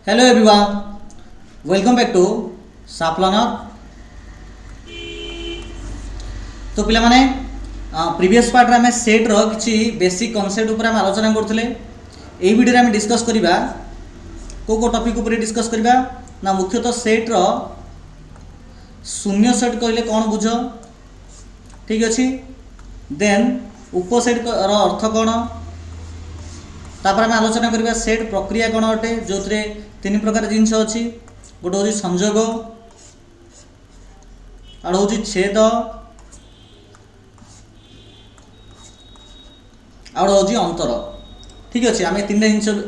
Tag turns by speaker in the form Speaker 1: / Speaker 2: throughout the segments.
Speaker 1: Hello everyone, welcome back to SAP Learner। तो पिला माने प्रीवियस पार्ट रे हमें सेट रो किछि बेसिक कांसेप्ट ऊपर हम आलोचना करथले। एई वीडियो रे हम डिस्कस करिबा को टॉपिक ऊपर डिस्कस करिबा ना मुख्यतः सेट रो शून्य सेट कहले कोन बुझो, ठीक अछि। देन उपसेट रो अर्थ कोन, तापर आम आलोचना करिबा सेट प्रक्रिया कोन अटे, जो तीन प्रकार जिनस अच्छी। गोटे हूँ संजोग, आड़ हूँ छेद, आड़ हूँ अंतर, ठीक अच्छे। आम तीन जिन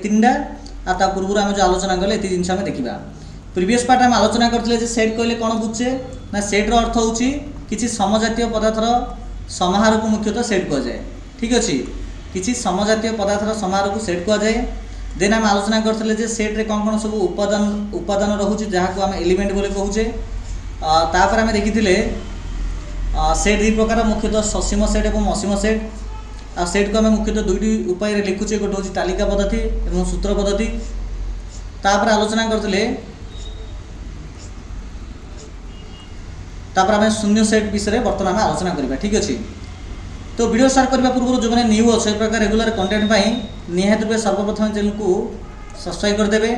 Speaker 1: तीन पूर्व आम जो आलोचना कले ये जिन देखा। प्रीवियस पार्ट आम आलोचना करते सेट कहले कौन बुझे ना सेट्र अर्थ हूँ किसी समजातीय पदार्थर समाहार को मुख्यतः सेट कहुए, ठीक अच्छे। किसी समजातीय पदार्थर समाहार को सेट कहुए। देन आम आलोचना करते सेट्रे कौन कौन सब उपादान रोचे जहाँ को आम एलिमेंट बोले कहूचे। तापर आम देखी सेट दुई प्रकार, मुख्यतः ससीम सेट और असीम सेट। आ सेट को आम मुख्यतः दुईटी उपाय लिखुचे, गोटे हूँ तालिका पद्धति और सूत्र पद्धति। तापर आलोचना करते आम शून्य सेट विषय बर्तमान आम आलोचना करवा, ठीक अच्छे। तो वीडियो स्टार्ट करने पूर्व जो मैंने न्यू अच्छे प्रकार रेगुलर कंटेंट निहाती रूपे सर्वप्रथम चैनल को सब्सक्राइब करदे,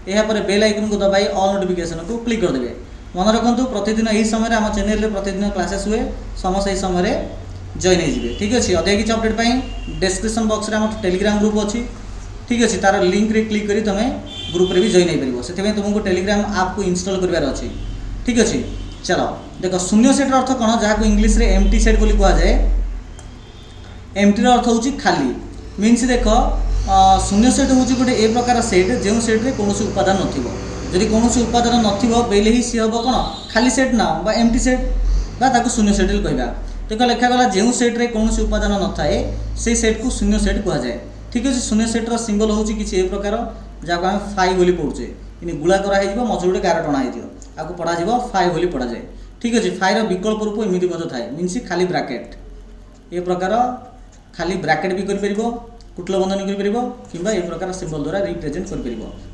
Speaker 1: यापर बेल आइकन को दबाई ऑल नोटिफिकेशन को क्लिक करदे। मन रखु प्रतिदिन यही समय आम चैनल प्रतिदिन क्लासेस हुए, समस्त यही समय जॉइन हो, ठीक अच्छे। अधिक किसी अपडेट पर डिस्क्रिप्शन बॉक्स में आम टेलीग्राम ग्रुप अच्छी, ठीक अच्छे। तार लिंक रे क्लिक करी तुम ग्रुप रे भी जॉइन हो पार, से तुमको टेलीग्राम आप को इंस्टॉल करार अच्छी, ठीक अच्छे। चलो देख शून्य सेट अर्थ कौन, जहाँ को इंग्लीश रे एम्प्टी सेट बोली कहुए। एम्प्टी अर्थ हूँ खाली, मीन्स देख शून्य सेट हूँ गोटे ए प्रकार सेट जो सेट्रे कौन उपादान नदी कौन उपादान नले ही सी हम कौन खाली सेट ना बा एम्प्टी सेट बा शून्य सेट कहवा। देख लिखागला जो सेट्रे कौन उपादान न थाए से सेट को शून्य सेट कहुए, ठीक अच्छे। शून्य सेट्र सिंबल हूँ किसी ए प्रकार जहाँ आम फाइ बोली पढ़ुचे, इन गुला कराई मझे गोटे गार टणा आपको पढ़ा फाइ बोली पढ़ा जाए, ठीक अच्छे। फाइर विकल्प रूप एमती थाए, मीन्स खाली ब्राकेट ए प्रकार खाली ब्राकेट भी कर कुटल बंधन कर ए प्रकार सिंबल द्वारा रिप्रेजेंट कर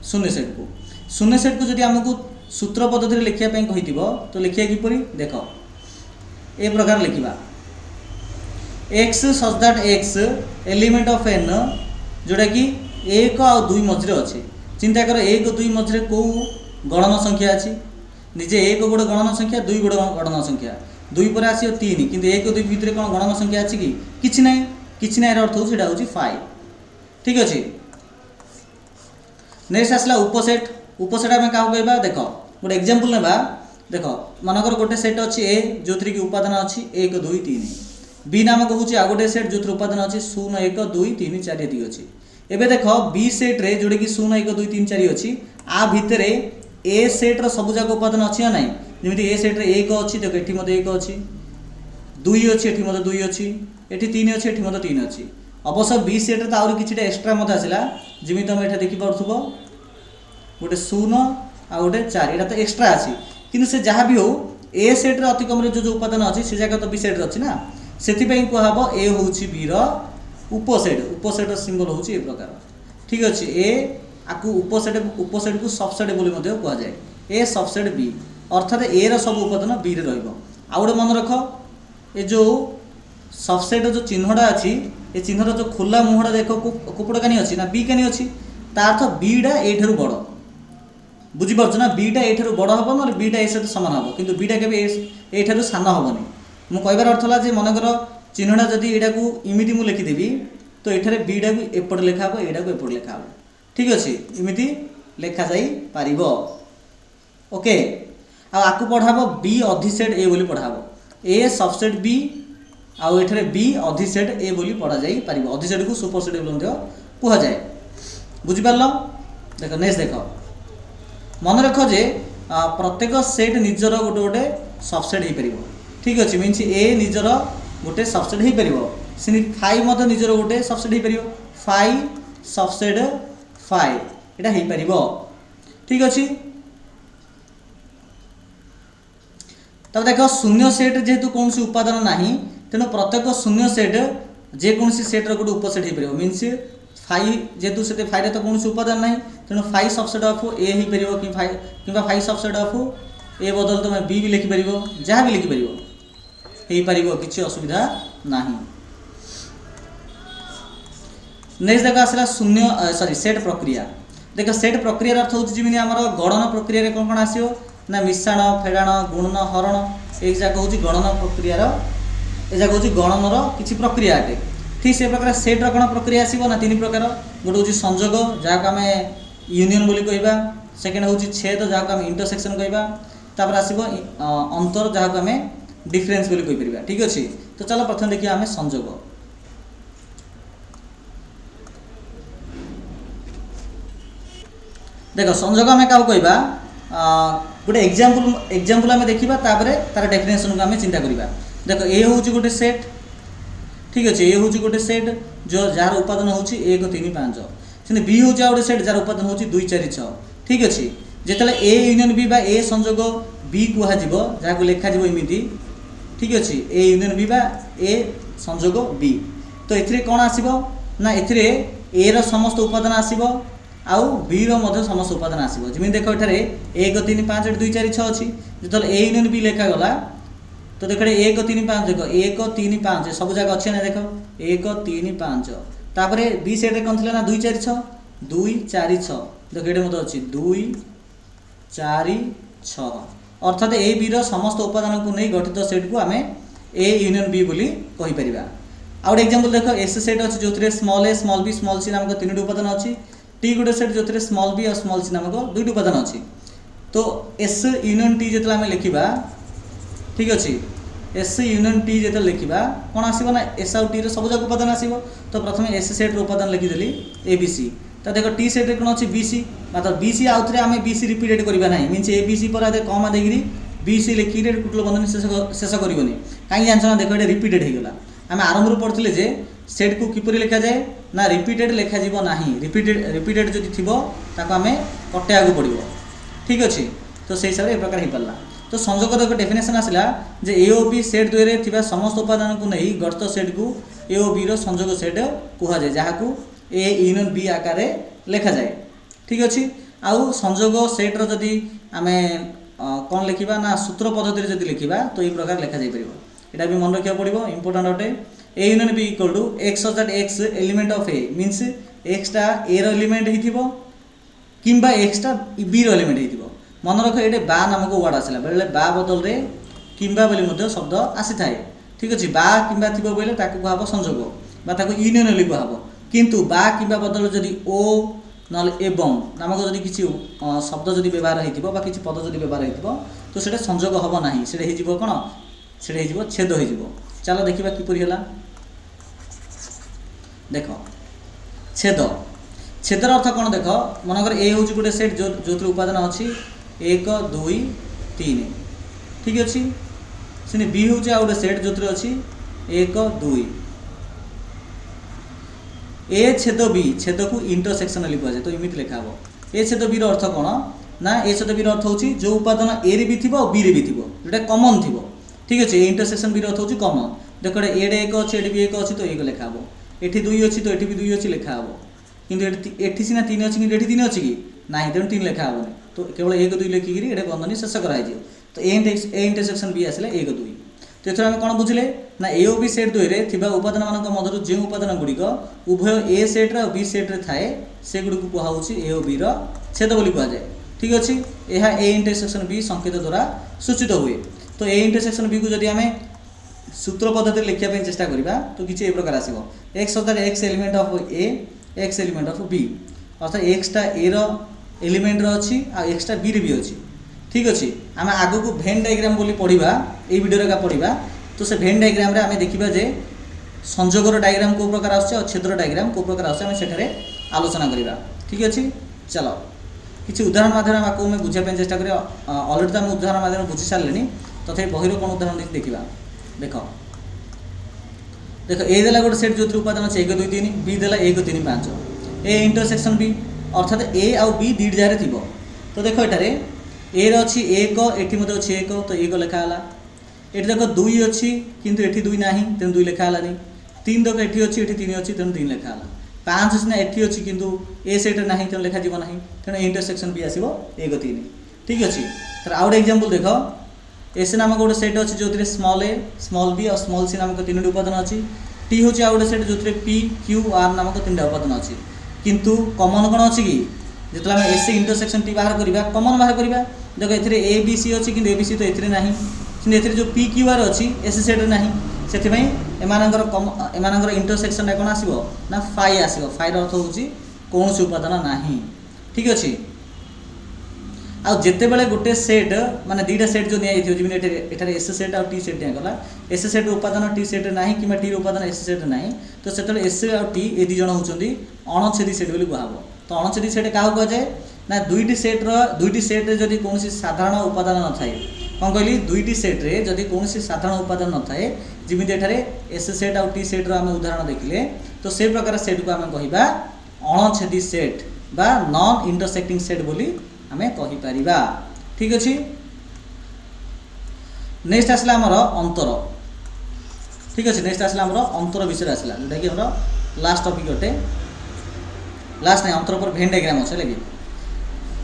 Speaker 1: शून्य सेट को। शून्य सेट को जब आमको सूत्र पद्धति लिखापी कही तो लिखा किपर देख ए प्रकार लिखा x such that x element of N, जोटा कि एक आ दुई मझे अच्छे। चिंता कर एक दुई मझे कौ गणन संख्या अच्छी, निजे एक गोटे गणन संख्या दुई गोटे गणन संख्या, दुई पर आसो तीन, किंतु एक दुई भितर कौन गणन संख्या अच्छी कि ना किसी ना अर्थ हूँ हूँ फाइ, ठीक अच्छे। नेक्स्ट आसला उपसेट। उपसेट आम क्या कहवा देख गोटे एग्जांपल नेबा। देख मनकर गोटे सेट अच्छी ए जो थी कि उपादान अच्छी 1 2 3, बी नामक हूँ आ गोटे सेट जो उपादान अच्छी 0 1 2 3 4 ये अच्छी। एवं देख बी सेट्रे जोटा कि 0 1 2 3 4 अच्छी, आ भितर ए सेट्र सबूक उपादान अच्छी ना ना, जमी ए सेट्रे 1 अच्छी देख ये मत 1 अच्छी, 2 अच्छी ये मत 2 अच्छी, ये 3 अच्छी ये मत 3 अच्छी। अवश्य बी सेट्रे तो आहरी कि एक्सट्रा मत आसला, जमी तुम ये देखिपुव गोटे 0 आ गोटे 4, यहाँ तो एक्सट्रा अच्छी। किंतु से जहाँ भी हो ए सेट्रे अति कम जो उपादान अच्छी से जगह तो बी सेट्रे अच्छी ना, से कहब ए हूँ बीर उपसेट। उपसेट सिंबल हूँ ए प्रकार, ठीक अच्छे। ए आपको उपसेट को सबसेट बोली कहुए, ए सबसेट बी अर्थात ए सब उपादान बी रे रहिबो। आउ गोटे मन रख ये जो सबसेट जो चिन्हटा अच्छी, ये चिन्हर जो खोला मुहटा देख कुपड़ कानी अच्छी ना बी कानी अच्छी, तार अर्थ बीटा ए ठारू बड़, बुझीपार ना। बीटा ए ठारू बड़ हम ना बीटा ए सहित सामान हम, किंतु बीटा के ए ठारू सान हेनी। मु कहबार अर्थ है जे मनकर चिन्हटा जदि यहाँ को इमिति मु लिखिदेवी तो ये बीटा को एपटे लिखा हे, यहाँ को एपटे लिखा हे, ठीक अच्छे। इमिति लिखा जाई पारिबो, ओके। आपको पढ़ाबो बी अधिसेट ए बोली पढ़ाबो, ए सबसेट बी आउ एठरे बी अधिसेट ए बोली पढ़ा जाई पारिबो। अधिसेट को सुपरसेट बोली कह जाए, बुझिपारल। देख नेक्स्ट देख मन रख जे प्रत्येक सेट निजर गोटे गोटे सबसेट हो पार, ठीक अच्छे। मीन्स ए निजर गोटे सबसेट हो पार, से फाइ मत निजर गोटे सबसेट हो पार, फाइ सबसेट फाइ यहाँ हो पार, ठीक अच्छे। तब देख शून्य सेट जेहेतु कौन उपादान ना तेणु प्रत्येक शून्य सेट जेकोसी सेट्र गोटे उपसेट हो पार, मीन्स फाइ जेतु से फाइ रे तो कौन उपादान ना तेणु फाइ सबसेट ऑफ ए ही परिबो कि फाइ किबा फाइ सबसेट ऑफ ए बदल तुम बी भी लिखि परिबो जहाँ भी लिखि परिबो हे परिबो किछि असुविधा नाही। नेक्स्ट देखो आसला शून्य सॉरी सेट प्रक्रिया। देखो सेट प्रक्रिया अर्थ होछि जिमिनि हमर गणन प्रक्रिया रे कोन आसीओ ना मिश्रण फेडाण गुणन हरण ए जाक होछि गणन प्रक्रिया रो ए जाक होछि गणन रो किछि प्रक्रिया अटे। ठीक से प्रकार सेट रो कोन प्रक्रिया आसीबो ना तीन प्रकार गोटे होछि संयोग जाक हमें यूनियन बोली कहबा सेकेंड होछि छेद जाक हमें इंटरसेक्शन कहबा तापर आसीबो अंतर जाक हमें डिफरेंस बोली कहि परिबा। ठीक अछि तो चलो प्रथम देखिया हमें संयोग। देखो संयोग हमें क्या कहबा गोटे एग्जांपल आम देखा तापर तार डेफिनेशन को आम चिंता करवा। देखो ए हूँ गोटे सेट ठीक अच्छे ए हूँ गोटे सेट जो जार उपादान हूँ 1 3 5 से बी हूँ गोटे सेट जार उपादान हूँ 2 4 6 ठीक अच्छे जिते ए यूनियन बी बा ए संयोग बी कह जहाँ को लिखा एमती ठीक अच्छे ए यूनियन बी बा ए संयोग बी तो ये कौन आसो ना ए रो समस्त उपादान आसो आउ बी रो मध्य समस्त उपादान आसो जमी देख ये 1 3 5 2 4 6 अच्छी जो ए यूनियन बी लिखागला तो देख 1 3 5 देख 1 3 5 सब जगह अच्छे ना देख 1 3 5 तापर बी सेट रे कौन ना 2 4 6 2 4 6 देख ये मत अच्छी 2 4 6 अर्थात ए बी रो समस्त उपादान को नहीं गठित सेट को आम ए यूनियन बी बोली कहि परिबा। आउ एग्जांपल देख एस सेट अच्छी जो स्मॉल ए स्मॉल बी स्मॉल सी नामक 3 उपादान अच्छी टी गोटे सेट जो स्मॉल बी और स्मॉल सी नामक 2 उपादान अच्छी तो एस यूनियन टी जो आम लिखा ठीक अच्छे एस यूनियन टी जो लिखा कौन आसो ना एस आउ टी सब जाक उपादान आसो तो प्रथम एस सेट उपादान लिखिदेली ए बी सी तो देख टी सेट कौन अच्छी बी सी मतलब बी सी आउ थे आम बी सी रिपीटेड करवा ना मीनस ए बी सी पर कम देकरी बी सी लिखिक टोटल बंधन शेष करनी कहीं जान ना देख ये रिपीटेड होगा आम आरंभ पढ़ते जे सेट को किपरि लिखा जाए ना रिपीटेड लिखा जीवो नाही रिपीटेड जदि थिबो ताको आमे कटेयाको पड़िबो ठीक अछि तो से हिसाब रे ए प्रकार हे पल्ला तो संयोग रो डेफिनेशन आसला जे ए ओ बी सेट द्वय रे थिबा समस्त उपादान को नहीं गठित सेट को ए ओ बी रो संयोग सेट कुहा जाए जहा को ए यूनियन बी आकार रे लिखा जाए ठीक अछि आउ संयोग सेट रो जदि आमे कोन लिखिबा ना सूत्र पद्धति रे जदि लिखिबा तो ए प्रकार लिखा जाय परिबो एटा भी मन रखिया पड़िबो इंपोर्टेंट अटे A union B equal to x such that x element of A means x टा ए रो एलिमेंट हिथिबो किंबा एक्स टा बी रो एलिमेंट हिथिबो मन रख ये बा नामक वर्ड आसला बेले बा बदल रे किंबा बोली मध्य शब्द आसी थाए ठीक अछि बा किंबा थिबो बोले ताकू कहबो संयोग बा ताकू यूनियन बोली कहबो किंतु बा किंबा बदल जदि ओ नल एवं नामक जदि किछि शब्द जदि व्यवहार हेतिबो बा किछि पद जदि व्यवहार हेतिबो तो सेटा संयोग हबो नाही सेटा हे जिवो कोन सेटा हे जिवो छेद हे जिवो। चलो देखिबा किपरि हला देखो छेद छेदर अर्थ कौन देख मनकर ए हूँ गोटे सेट जो उपादान अच्छी 1 2 3 ठीक अच्छे से बी हूँ आ गोटे सेट जो अच्छी 1 2 ए छेद बी छेद को इंटरसेक्शनली कहुए तो इमित लिखा हे ए छेद बी अर्थ कौन ना ए छेद बी अर्थ हूँ जो उपादान ए रे भी थी बी रे भी थी जोटा कमन थी ठीक अच्छे इंटरसेक्शन बी अर्थ हूँ कमन देख एडे 1 अच्छे एटी भी 1 अच्छी तो 1 लिखा हे एटी 2 अच्छी तो एटी भी 2 अच्छी लिखा हे किंतु एठी सीना 3 अच्छी कि एठी 3 अच्छी कि नहीं तेणु 3 लिखा हेनी तो केवल 1 2 लिखिकी ये बंधनी शेष कराई तो ए इंटरसेक्शन बी आसले 1 2 तो ये आम कौन बुझे ना ए ओ बी सेट द्वय रे उपादान मान मध्य जो उपादान गुड़िक उभय ए सेट्रे और बी सेट्रे थाए से गुड़ को कहुच्छी ए ओ बी छेद बोली कहुए ठीक अच्छे यह ए इंटरसेक्शन बी संकेत द्वारा सूचित हुए तो ए इंटरसेक्शन बी को जब आम सूत्र पद्धति लिखापी चेष्टा करवा तो किसी ए प्रकार आसो एक्स अर्थात x element of A x element of B अर्थात एक्स टा ए रो एलिमेंट अच्छी आ एक्स टा बी रे भी अच्छी ठीक अच्छे आम आग को भेन डायग्राम बोली पढ़ा ये वीडियो का पढ़ा तो से भेन डायग्राम रे आम देखा जे संयोगर डायग्राम को प्रकार आछे छेदर डायग्राम को प्रकार आछे आम सेठारे आलोचना करवा ठीक अच्छे। चलो किसी उदाहरण माध्यम आपको मैं बुझापी चेष्टा करें अलरेडी तो आम उदाहरण माध्यम बुझी सारे तथा बहिर कौन उदाहरण देखा देख देख ए देला गोटे सेट जो उपादान अच्छे 1 2 3 बी देला 1 3 5 ए इंटरसेक्शन बी अर्थात ए आउ बी दुईट जगह थी तो देख एटारे ए अच्छी 1 एटी मत अच्छी 1 तो 1 लिखाला ये देख 2 अच्छी किंतु एटी 2 ना तेणु 2 लिखालानी 3 देख एटी अच्छी एटी 3 अच्छी तेणु 3 लिखाला पाँच सीना एटी अच्छी किंतु ए सेट ना तेणु लिखा ना तेणु इंटरसेक्शन बी आसो 1 3 ठीक अच्छे। तर आउ एग्जांपल देख एस नामक गोटे सेट अच्छी जो स्मॉल ए स्मॉल बी और स्मॉल सी नामक 3टी उपादान अच्छी टी हूँ आउ गोटे सेट जो पी क्यू आर नामक 3टा उपादान अच्छी किंतु कमन कौन अच्छी कि जो आम एस इंटरसेक्शन टी बाहर करवा कमन बाहर करवा देख ए बी सी अच्छी कि ए बी सी तो ए ना कि जो पी क्यू आर अच्छी एस सेट ना से एमानकर इंटरसेक्शन कौन आसो ना फाइ आसो फाइर अर्थ हूँ कौन सी उपादान ना ठीक अच्छे। आउ जिते बड़े गोटे सेट माने दुईटा सेट जो निया एस सेट और टी सेट निगला एस सेट उपादान टी सेट ना कि टी उपादान एस सेट ना तो से एस और टी ए दुई जन होती अणछेदी सेट बोली कहब। तो अणछेदी सेट क्या कहुए ना दुईटी सेट्रे जदि कौन साधारण उपादान न थाए कौन कहली दुईटी सेट्रे जदि कौन साधारण उपादान न थाए जमी एठारे एस सेट आउ टी सेट्र आम उदाहरण देखिले तो से प्रकार सेट को आम कहवा अणछेदी सेट बा नॉन इंटरसेक्टिंग सेट बोली आम कहीपर ठीक अच्छे। नेक्स्ट आसला आमर अंतर ठीक अच्छे नेक्स्ट आसला आमर अंतर विषय आसला जोटा कि आम लास्ट टॉपिक अटे लास्ट नहीं अंतर पर भेन डायग्राम अच्छे लगे।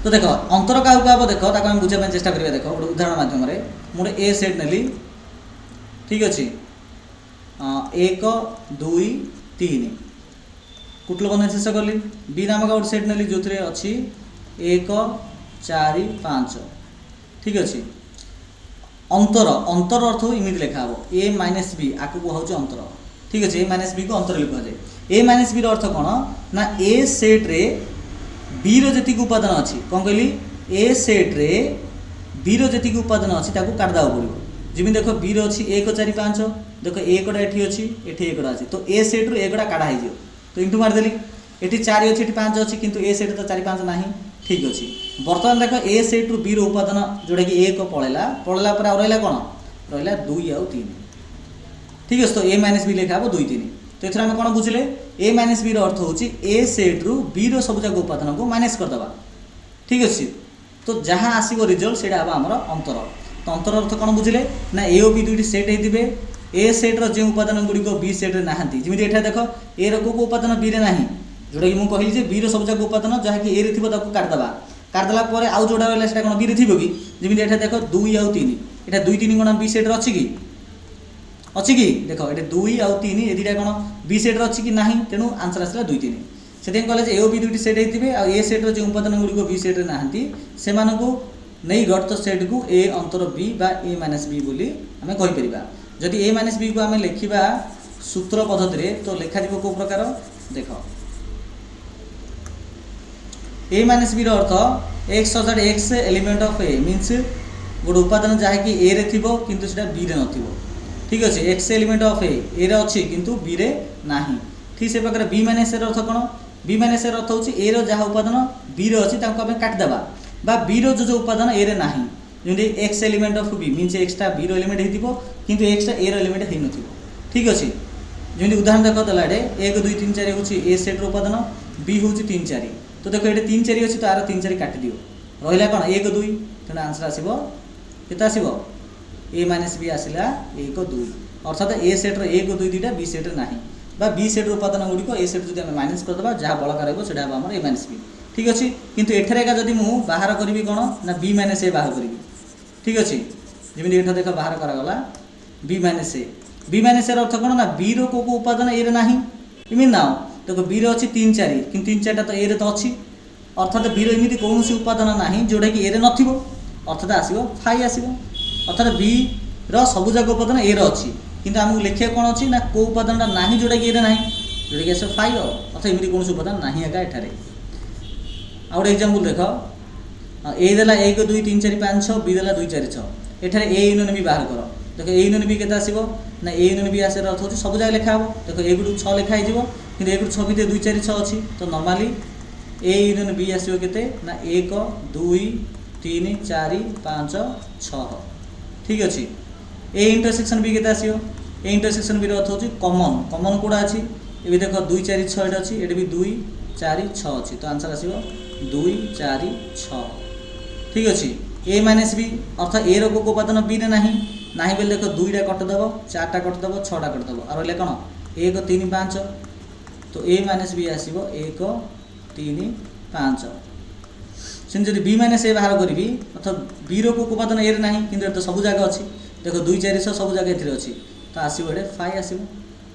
Speaker 1: तो देख अंतर क्या कहब देख आम बुझाई चेष्टा करा देख गोटे उदाहरण मध्यम मुझे ए सेट नेली ठीक अच्छे 1 2 3 कुटल बंधन शेष कली बी नामक गोटे सेट नेली जो अच्छी 1 4 5 ठीक अच्छे। अंतर अंतर अर्थ इमिति लिखा हे ए माइनस बी आकु कहूँ अंतर ठीक अच्छे ए माइनस बी को अंतर लिखा जाए ए माइनस बी अर्थ कौन ना ए सेट्रे बी री उपादान अच्छी कौन कहली ए सेट्रे बी री उपादान अच्छी काटिदेवा पड़ो जमी देख बी रही 1 4 5 देख एकटा ये अच्छी ये एकटा अच्छी तो ए सेट्रु एकटा काढ़ा हो तो इंटू मारिदेली ये 4 अच्छी 5 अच्छी किंतु ए सेट तो 4 5 ना ठीक अच्छे। बर्तमान देख ए सेट्रु बी उपादान जोटा कि 1 पलैला पलैला रहा कौन रहा 2 आउ 3 ठीक अच्छे। तो ए माइनस बी लिखा हे 2 3 तो ये आम कौन बुझे ए माइनस बी अर्थ हूँ ए सेट्रु बी सबुजाक उपादान को माइनस करदे ठीक अच्छे। तो जहाँ आसो रिजल्ट से आमर अंतर तो अंतर अर्थ कौन बुझे ना ए और बी दुईटी सेट होते ए सेट्र जो उपादान गुड़िक बी सेट्रे ना जमी ये देख ए रो उपादान बी रे ना जोटा कि मुझे कहली बी सबुजाक उपादान जहाँकि ए थी काटिदेवा काटिदेला आउ जोड़ा रहा है कौन बी रे थी कि जमी ये देख 2 आउ 3 यहाँ 2 3 कौन बी सेट्रे अच्छी कि देख ये 2 आउ 3 ये दुटा कौन बी सेट्रे अच्छी कि ना तेणु आंसर आसला 2 3 से कहले ए और बी दुईटी सेट होते ए सेट्र जो उपादान गुड़िक बी सेट्रे ना से नहीं गठित सेट को ए अंतर बी बा ए माइनस बी बोली आम कहीपर। जदि ए माइनस बी को आम लिखा सूत्र पद्धति तो लिखा कौ प्रकार देख ए माइनस बी अर्थ एक्स सजाड x element of A means गोटे उपादान जहाँकि ए रे थी किंतु सेटा बी रे नथिबो ठीक अच्छे एक्स एलिमेंट ऑफ ए रे अच्छी किंतु बी रे नाही ठीक से प्रकार बी माइनस ए अर्थ कौन बी माइनस ए अर्थ हूँ ए रो जहाँ उपादान बी रे अच्छी आम काटिदेवा बा बी रो जो उपादान ए रे नाही जमी x element of B means एक्सटा बी रो एलिमेंट होइतिबो किंतु एक्सटा ए रो एलिमेंट होई नथिबो ठीक अच्छे। जमी उदाहरण देख देला 1 2 3 4 हूँ ए सेट रो उपादान बी हूँ 3 4 तो देख ये 3 4 अच्छी तो आर 3 4 काटिदियो रहा कौन 1 2 तेना आंसर आसो के आसो ए माइनस बी आसला 1 2 अर्थात ए सेट्र 1 2 दुईटा बी सेट्रे ना बा बी सेट्र उपादान गुड़िक ए सेट जो माइनस करदे जहाँ बड़का रहा आम ए माइनस बी ठीक अच्छे। किंतु एठारे एका जदि मु बाहर करी कौन ना बी माइनस ए बाहर करी ठीक अच्छे जमी ये देख बाहर करागला बी माइनस ए अर्थ कौन ना बी रो को उपादान ए रे ना इमिन ना देखो बी रे अच्छी 3 4 कि 3 4टा तो ए रे तो अच्छी अर्थात बी रो एमती कौन उपादान ना जोटा कि ए रे नथिबो अर्थात आसो फाइ आसो अर्थात बी रो सबुजाक उपादान ए रे अच्छी किंतु आमको लिखा कौन अच्छी ना कौ उपादान ना जोटा कि ए रे ना जोटा कि आसो फाइ अर्थात एमती कौन उपादान ना एका एठारे। आ गए एग्जांपल देख ए देला 1 2 3 4 5 6 बी देला 2 4 6 एठारे ए यूनियन बी बाहर कर देख ए यूनियन बी के आसो ना ए यूनियन बी आसार अर्थ हो सब जगह लिखा हे देख 1 रू 6 लिखाई कि 1 रू 6 भितर 2 4 6 अच्छी तो नॉर्मली ए यूनियन बी आसो के ना 1 2 3 4 5 6 ठीक अच्छे। ए इंटरसेक्शन बी के आसो ए इंटरसेक्शन बी अर्थ हो कमन कमन कौड़ा अच्छी ये देख 2 4 6 अच्छी ये भी 2 4 6 अच्छी तो आंसर आसो 2 4 6 ठीक अच्छे। ए माइनस बी अर्थात ए रो को उपादान बी रे नाही बोले देख 2टा कटिदेव 4टा कटिदेव 6टा कटिदेव और रहा कौन 1 3 5 तो ए माइनस बी आसो 1 3 5 से जब बी माइनस ए बाहर करी अर्थात बी रो उपादान ए ना कि तो सब जगह अच्छी देख 2 4 6 सब जगह ये अच्छी तो आसो ये 5 आसो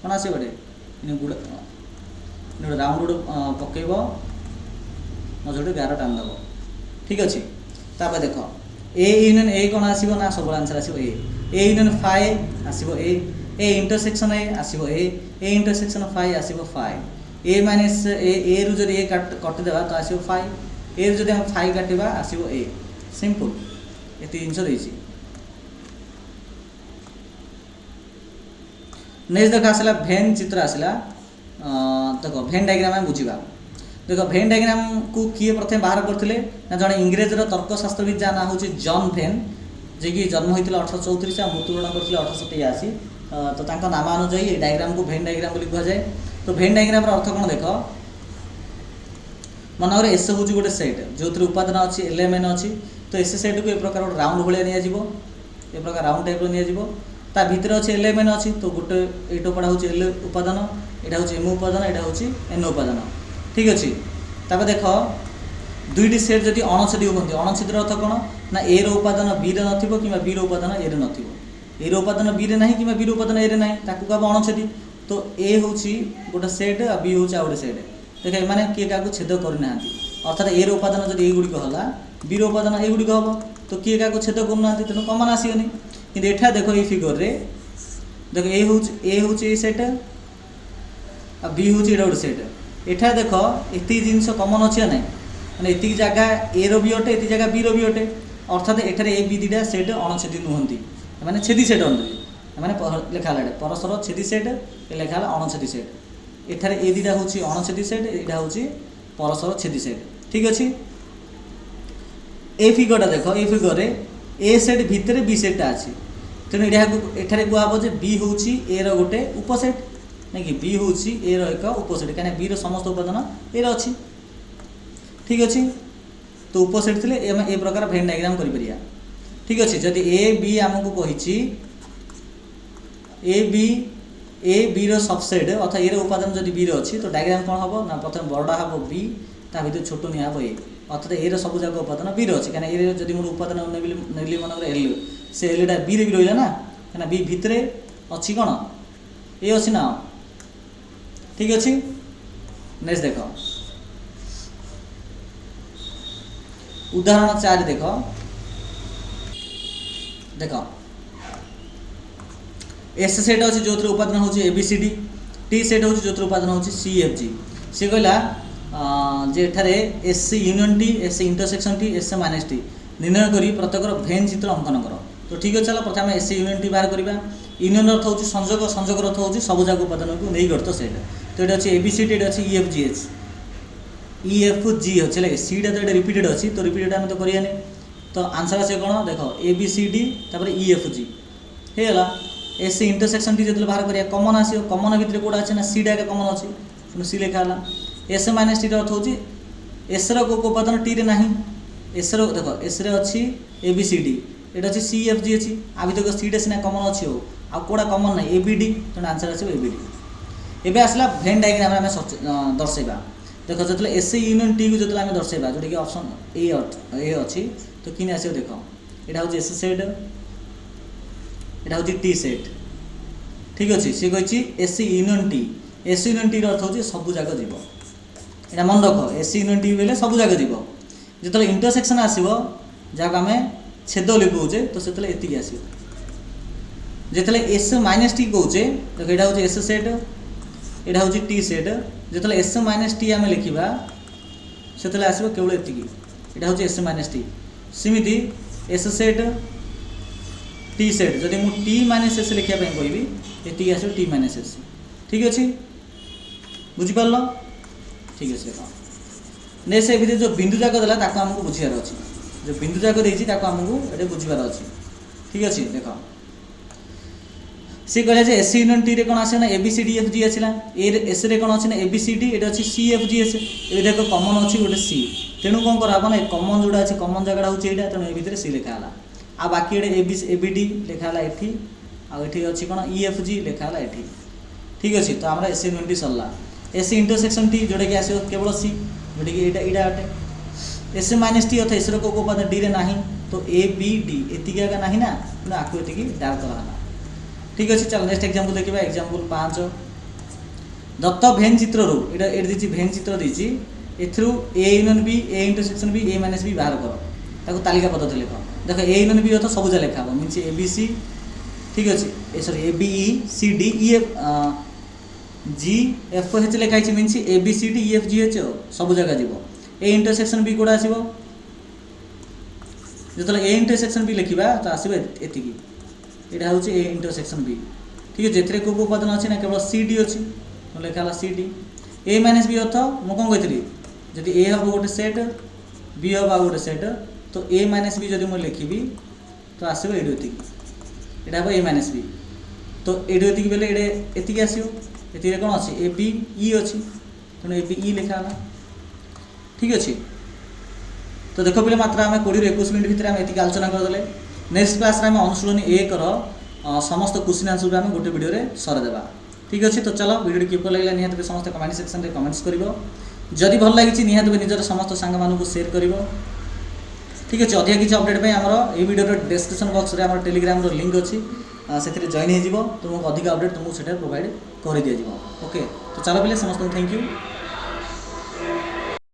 Speaker 1: कौन आसो ये गोटे राउंड पकेब मझे 11 टान दब ठीक अच्छे तापर देख ए यूनियन ए कौन आसो ना सब आंसर आसो ए यूनियन 5 आसो ए इंटरसेक्शन ए आसो ए इंटरसेक्शन 5 आसो 5 ए माइनस ए रु जब ए कटिदेवा तो आसो 5 ए जब हम 5 काटा आसो ए सिंपल ये जिनस नेक्स्ट देख आसला भेन चित्र आसला देख भेन डायग्राम आम बुझा देख भेन डायग्राम को किए प्रथम बाहर करते ना जड़े इंग्रेजर तर्कशास्त्रविद जहाँ ना हूँ जॉन भेन जे कि जन्म होता 1834 से मृत्युवरण करते 1883 तो तांका नाम अनुजाई ये डायग्राम को भेन डायग्राम बोली कहुए तो भेन डायग्राम अर्थ कौन देख मनोर एस हूँ गोटे सेट जो उपादान अच्छी एलएमएन अच्छी तो एस सेट को ये प्रकार गोटे राउंड भाया नि प्रकार राउंड टाइप नि ता भितर अच्छे एलएमएन अच्छी तो गोटे ये पढ़ा हूँ एल उपादान यहाँ हूँ एम उपादान यहाँ हूँ एन उपादान ठीक अच्छे तापर देख दुईटी सेट जब अणछेदी होती अणछेदी अर्थ कौन ना ए रो उपादान बी रे नथिबो कि बी रो उपादान ए रे नथिबो ए रो उपादान बी रे नाही कि बी रो उपादान ए रे नाही ताकू कहब अणछेदी तो ए हूँ गोटे सेट आ बी हूँ आ गोटे सेट देख एमाने किए क्या छेद करना अर्थात ए रो उपादान जब एगुड़िक है बी रो उपादान एगुड़िक हम तो किए क्या छेद करना तेणु कमन आसोनी कि एठा देख ये फिगर रे देख ए हूँ सेट आ बी हूँ ये गोटे सेट एठा देख ये जिनस कमन अच्छे ना मैंने ये जगह ए रो भी अटे ये जगह बी रो भी अटे अर्थात एठार ए बी दुटा सेट अणछेदी नुहति मैंने छेदी सेट अंदर मैंने लिखा परस्पर छेदी सेट ये लिखा अणछेदी सेट एठार ए दुटा हूँ अणछेदी सेट यहाँ हूँ परस्पर छेदी सेट ठीक अच्छे ए फिगरटा देख ए फिगर रे ए सेट भितर बी सेटा अच्छी तेणु एठारे कहब जे बी हूँ ए रो गोटे उपसेट नहीं कि बी हूँ ए रो एक उपसेट कहीं बी रो समस्त उपादान ए रो अच्छी ठीक अच्छे तो उपसेट थे ए प्रकार भेन डायग्राम कर ठीक अच्छे जदि ए बी आमको कही ए बी रो सबसेट अर्थात ए रो उपादान जब बी रो अच्छी तो डायग्राम कौन हम ना प्रथम बड़ा हम बी ता भर छोट नि हम ए अर्थात ए रो सब जगह उपादान बी रो अच्छी कहीं ए जब मोर उपादान नेली मन एल से एलटा बी रे भी रहा ना कहीं बी भितर अच्छी कौन ए अच्छी ना ठीक अच्छे नेक्स्ट देख उदाहरण 4 देख देख एस सेट अच्छे जो उपादान हूँ एबीसीडी टी सेट हूँ जो उपादान हूँ सीएफजी सी कहला जे एठारे S union T S intersection T S minus T निर्णय करी प्रत्येक भेन चित्र अंकन कर तो ठीक अच्छे चलो प्रथम एस यूनियन टी बाहर करवा यूनियन अर्थ हूँ संजोग संजोग अर्थ हूँ सब जगह उपादान को नहीं गठित सेट तो ये अच्छे एबीसीडी ये अच्छे ईएफजीएच ईएफजी अच्छे लगे सीटा तो ये रिपीटेड अच्छी तो रिपीटेड आम तो करानी तो आंसर आसे कौन देख एबीसीडी ईएफजी होगा एस इंटरसेक्शन टी जो बाहर करा कमन आसो कमन भितर कौटा अच्छे ना सीटा एक कमन अच्छी तेणु सी लिखाला एस माइनस टी अर्थ हूँ एस रो उपादान टी रे ना एस रो देख एस रे अच्छी एबीसीडी ये अच्छी सीएफजी अच्छी आ भर सीटा सीना कमन अच्छी हो आउटा कमन ना एबीडी तेणु आंसर आसो एबीडी एबे आसला भेन डायग्राम आम दर्शेबा देख जो एस यूनियन टी को जो आम दर्शेबा जोटा कि ऑप्शन ए अच्छी तो कि आसो देख यहाँ हूँ एस सेट यहाँ हूँ टी सेट ठीक अच्छे सी कही एस यूनियन टी अर्थ हूँ सब जगह जीव यहाँ मन रख एस यूनियन टी बोले सब जगह जीव जो इंटरसेक्शन आसो जहाँ आम छेद लिखुचे तो से एति आस जो एस माइनस टी कौचे देख यहाँ हूँ एस सेट यहाँ हूँ टी सेट जो एस माइनस टी आम लिखा से आसो केवल एति यहाँ हूँ एस माइनस टी सेमती एस सेट टी सेट जब मुझे टी माइनस एस लिखापी कहि ये आस टी माइनस एस ठीक अच्छे बुझिपार ठीक अच्छे देख ने से भितर जो बिंदु जाक देला ताको हमको बुझिबार अच्छी जो बिंदु जाक देछि ताको हमको एटे बुझिबार अच्छी ठीक अच्छे देख सी कहले जे एस यूनियन टी रे कौन आसे ना एबीसीडी एफजी आसला एस रे कौन अच्छे ना एबीसीडी ये अच्छी सीएफजी एस ये देख कमन अच्छी गोटे सी तेणु कौन कराब ना कमन जोड़ा अच्छे कमन जगह हूँ यहाँ तेणु ए भितर सी लिखाला आ बाकी ये एबीडी लिखाला ये अच्छी कौन ईएफजी लिखाला ये ठीक अच्छे तो आम एस यूनियन टी सरला एस इंटरसेक्शन टी जोटा कि आसो केवल सी जोटा कि यहाँ अटे एस माइनस टी अर्थात एस को उपादान डी रे नाही तो ए बी डी एतिक आगे ना ना तेना आपको ये डाल कराला ठीक अच्छे। चल नेक्स्ट एग्जांपल देखा एग्जांपल 5 दत्त भेन चित्र रू ये दी भेन चित्र देती एथु A union B A intersection B A minus B बाहर कर ताको तालिका पद्धति लिख देख ए यूनियन बी अर्थ सबुजा लिखा हम मीन ए बी सी ठीक अच्छे sorry A B E C D E F G F H लिखाई mean A B C D E F G H सब जगह जीव ए इंटरसेक्शन बी कौटा आसो जो ए इंटरसेक्शन बी लिखा तो आसो एति यहाँ हूँ ए इंटरसेक्शन बी ठीक है जेथे को उपादान अच्छी ना केवल सी डी अच्छी लिखा C D A minus B अर्थ मुझे कौन कही जदि ए हम गोटे सेट बी हम आउ गोटे सेट तो ए माइनस बी जब मुझे लिखी तो आसो ये यहाँ हम ए माइनस बी तो ये बेले ये आसो ये कौन अच्छी ए बी ई अच्छी तेणु ए बी ई लिखा ठीक अच्छे। तो देख पे मात्र आम 20 ରୁ 21 मिनट भितर ये आलोचना करदे। नेक्स्ट क्लास में अनुशीलनी 1 समस्त क्वेश्चन आंसर आम गोटे वीडियो रे सरदेवा ठीक अच्छे। तो चलो वीडियो किप लगे निहत समस्त कमेंट सेक्शन में कमेंट्स कर जदि भल लगी निहत निजर समस्त सांग मानू शेयर कर ठीक अच्छे। अधिक किसी अपडेट आमर ये वीडियो डिस्क्रिप्शन बॉक्स रे आमर टेलीग्राम लिंक अच्छी से जॉइन हो तुमको अधिक अपडेट तुमको से प्रोवाइड कर दिया ओके। तो चलो पहले समस्त थैंक यू।